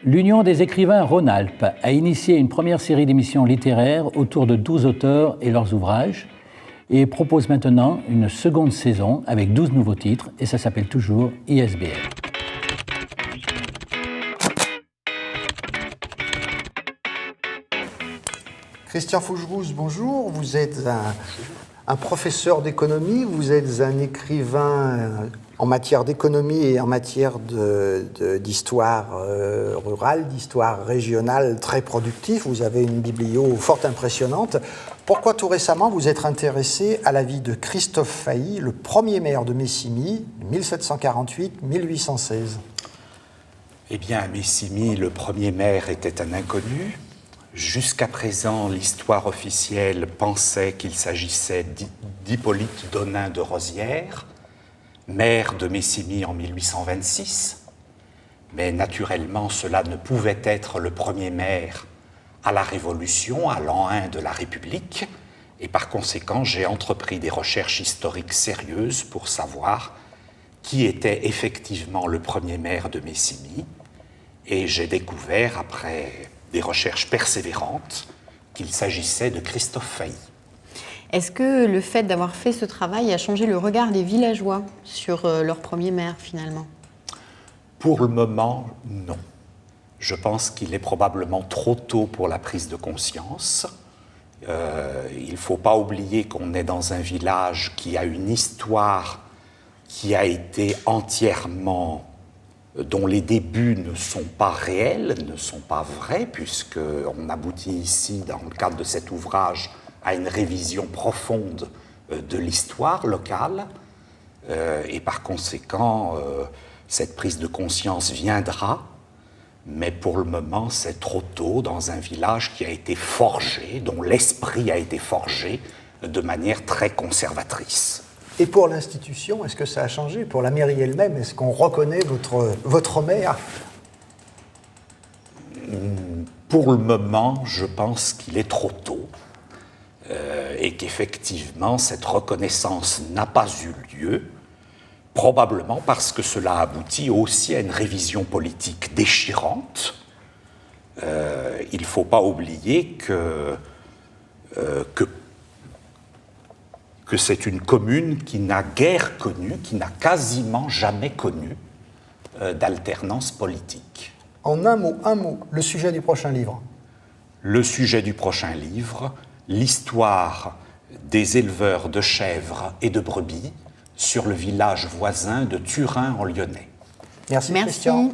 L'Union des écrivains Rhône-Alpes a initié une première série d'émissions littéraires autour de 12 auteurs et leurs ouvrages et propose maintenant une seconde saison avec 12 nouveaux titres et ça s'appelle toujours ISBL. Christian Fougerouz, bonjour. Vous êtes un professeur d'économie, vous êtes un écrivain en matière d'économie et en matière d'histoire rurale, d'histoire régionale très productif. Vous avez une biblio fort impressionnante. Pourquoi tout récemment vous êtes intéressé à la vie de Christophe Failly, le premier maire de Messigny, 1748-1816 ? Eh bien, à Messigny, le premier maire était un inconnu. Jusqu'à présent, l'histoire officielle pensait qu'il s'agissait d'Hippolyte Donin de Rosières, maire de Messigny en 1826. Mais naturellement, cela ne pouvait être le premier maire à la Révolution, à l'an 1 de la République, et par conséquent, j'ai entrepris des recherches historiques sérieuses pour savoir qui était effectivement le premier maire de Messigny, et j'ai découvert, après des recherches persévérantes, qu'il s'agissait de Christophe Failly. Est-ce que le fait d'avoir fait ce travail a changé le regard des villageois sur leur premier maire, finalement ? Pour le moment, non. Je pense qu'il est probablement trop tôt pour la prise de conscience. Il ne faut pas oublier qu'on est dans un village qui a une histoire qui a été entièrement, dont les débuts ne sont pas réels, ne sont pas vrais, puisqu'on aboutit ici, dans le cadre de cet ouvrage, à une révision profonde de l'histoire locale. Et par conséquent, cette prise de conscience viendra, mais pour le moment, c'est trop tôt dans un village qui a été forgé, dont l'esprit a été forgé de manière très conservatrice. Et pour l'institution, est-ce que ça a changé ? Pour la mairie elle-même, est-ce qu'on reconnaît votre maire ? Pour le moment, je pense qu'il est trop tôt et qu'effectivement, cette reconnaissance n'a pas eu lieu, probablement parce que cela aboutit aussi à une révision politique déchirante. Il ne faut pas oublier que c'est une commune qui n'a guère connu, qui n'a quasiment jamais connu d'alternance politique. En un mot, le sujet du prochain livre. Le sujet du prochain livre, l'histoire des éleveurs de chèvres et de brebis sur le village voisin de Turin en Lyonnais. Merci. Christian.